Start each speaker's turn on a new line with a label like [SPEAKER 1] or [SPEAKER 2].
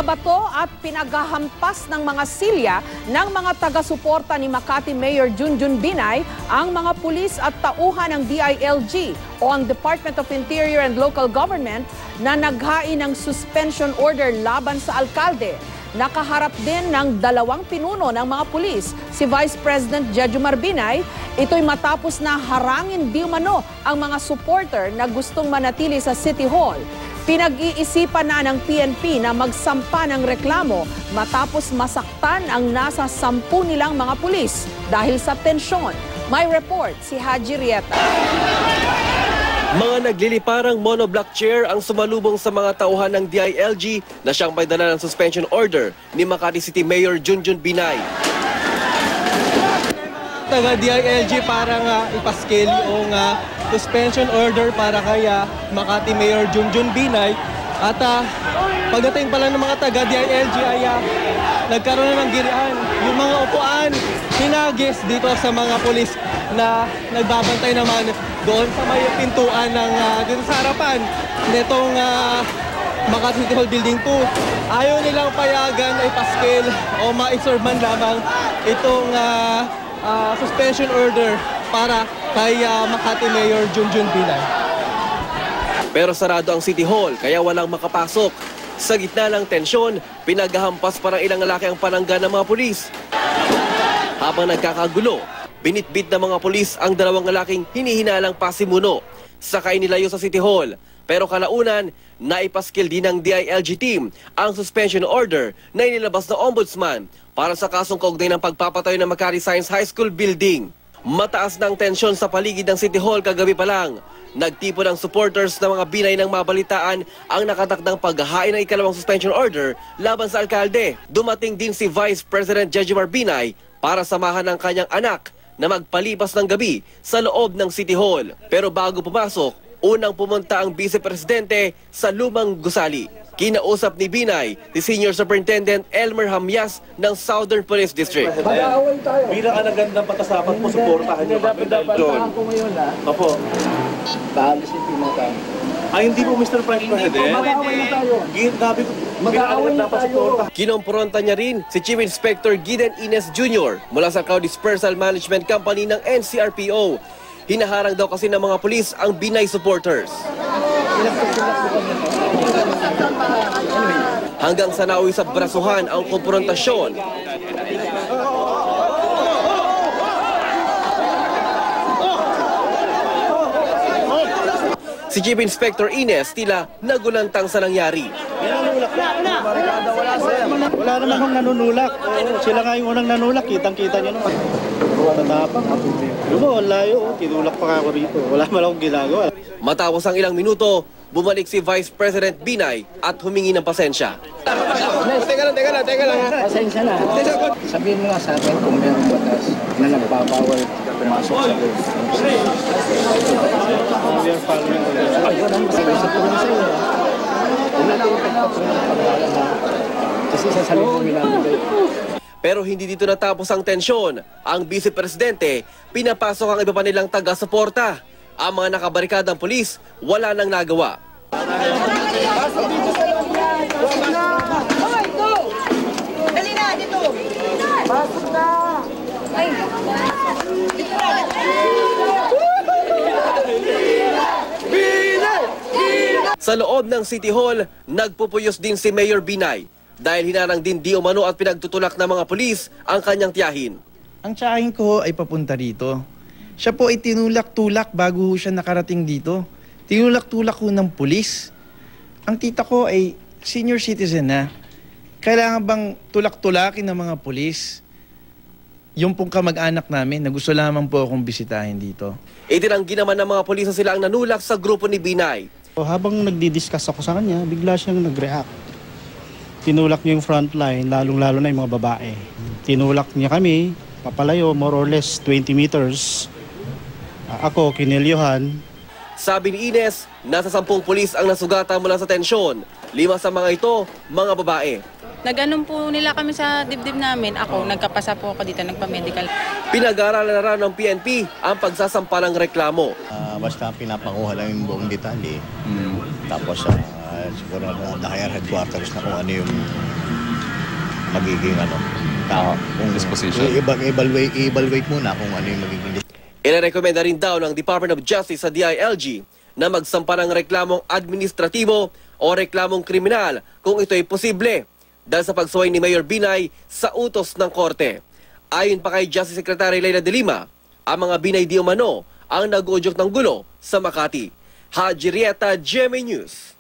[SPEAKER 1] Binabato at pinaghahampas ng mga silya ng mga taga-suporta ni Makati Mayor Junjun Binay ang mga pulis at tauhan ng DILG o ang Department of Interior and Local Government na naghain ng suspension order laban sa alkalde. Nakaharap din ng dalawang pinuno ng mga pulis, si Vice President Jejomar Binay. Ito'y matapos na harangin di umano ang mga supporter na gustong manatili sa City Hall. Pinag-iisipan na ng PNP na magsampa ng reklamo matapos masaktan ang nasa 10 nilang mga pulis dahil sa tensyon. May report si Haji Rieta.
[SPEAKER 2] Mga nagliliparang monoblock chair ang sumalubong sa mga tauhan ng DILG na siyang may dala ng suspension order ni Makati City Mayor Junjun Binay.
[SPEAKER 3] Taga-DILG parang ipaskil yung suspension order para kay Makati Mayor Junjun Binay. At pagdating pala ng mga taga-DILG ay nagkaroon na ng girian. Yung mga upuan, hinagis dito sa mga pulis na nagbabantay naman doon sa may pintuan ng dito sa harapan nitong Makati City Hall Building 2. Ayaw nilang payagan ay paskil o ma-serve man lamang itong suspension order para kay Makati Mayor Junjun Binay.
[SPEAKER 2] Pero sarado ang City Hall kaya walang makapasok. Sa gitna ng tensyon, pinaghahampas pa ng ilang lalaki ang panangga ng mga pulis. Habang nagkakagulo, binitbit ng mga pulis ang dalawang lalaking hinihinalang pasimuno. Sakay nilayo sa City Hall. Pero kalaunan, naipaskil din ng DILG team ang suspension order na inilabas ng Ombudsman para sa kasong kaugnay ng pagpapatayo ng Makati Science High School building. Mataas ng tensyon sa paligid ng City Hall kagabi pa lang. Nagtipon ng supporters ng mga Binay ng mabalitaan ang nakatakdang paghahain ng ikalawang suspension order laban sa alkalde. Dumating din si Vice President Jejomar Binay para samahan ng kanyang anak na magpalipas ng gabi sa loob ng City Hall. Pero bago pumasok, unang pumunta ang Vice Presidente sa lumang gusali. Kinausap ni Binay si Senior Superintendent Elmer Hamyas ng Southern Police District.
[SPEAKER 4] Bilang alagandang patasapat mo, suportahan niyo kami dahil doon. Opo.
[SPEAKER 5] Paalisin pinatang.
[SPEAKER 4] Hindi po, Mr. Vice President.
[SPEAKER 5] Mag-aaway na tayo.
[SPEAKER 4] Mag-aaway na tayo.
[SPEAKER 2] Kinompronta niya rin si Chief Inspector Giden Ines Jr. mula sa Crowd Dispersal Management Company ng NCRPO. Hinaharang daw kasi ng mga pulis ang Binay supporters. Hanggang sa nauwi sa brasuhan ang konfrontasyon. Si Chief Inspector Ines tila nagulantang sa nangyari.
[SPEAKER 5] Wala naman akong nanunulak. Sila nga yung unang nanulak. Kitang-kita nyo naman. Tatapang. Lumo, layo. Tinulak pa ako rito. Wala man akong ginagawa.
[SPEAKER 2] Matapos ang ilang minuto, bumalik si Vice President Binay at humingi ng pasensya.
[SPEAKER 5] Teka lang. Pasensya na. Sabihin mo nga sa akin kung mayroong batas na nagbabawal pumasok sa loob. Kasi sasalubungin namin kayo.
[SPEAKER 2] Pero hindi dito natapos ang tensyon. Ang Vice Presidente, pinapasok ang iba pa nilang taga-suporta. Ang mga nakabarikadang pulis, wala nang nagawa. Sa loob ng City Hall, nagpupuyos din si Mayor Binay dahil hinarang din di umano at pinagtutulak ng mga pulis ang kanyang tiyahin.
[SPEAKER 6] Ang tiyahin ko ay papunta rito. Siya po ay tinulak-tulak bago siya nakarating dito. Tinulak-tulak ko ng pulis. Ang tita ko ay senior citizen na. Kailangan bang tulak-tulakin ng mga pulis? Yung pong kamag-anak namin na gusto lamang po akong bisitahin dito.
[SPEAKER 2] Itinanggi naman ng mga pulis na sila ang nanulak sa grupo ni Binay.
[SPEAKER 5] Habang nagdi-discuss ako sa kanya, bigla siyang nag-react. Tinulak niya yung front line, lalong-lalo na yung mga babae. Tinulak niya kami, papalayo, more or less 20 meters. Ako, kinilyohan.
[SPEAKER 2] Sabi ni Ines, nasa 10 pulis ang nasugatan mula sa tensyon. 5 sa mga ito, mga babae.
[SPEAKER 7] Nag-anom po nila kami sa dibdib namin. Ako, nagkapasa po ako dito, nagpa-medical.
[SPEAKER 2] Pinag-aaralan na rin ng PNP ang pagsasampa ng reklamo.
[SPEAKER 8] Basta pinapakuha lang yung buong detalye. Tapos siguro na higher headquarters na kung ano yung magiging kung disposition. I-evaluate muna kung ano yung magiging
[SPEAKER 2] Inirekomenda rin daw ng Department of Justice sa DILG na magsampa ng reklamong administratibo o reklamong kriminal kung ito'y posible dahil sa pagsuway ni Mayor Binay sa utos ng korte. Ayon pa kay Justice Secretary Leila de Lima, ang mga Binay di umano ang nag-uudyok ng gulo sa Makati. Haji Rieta, GMA News.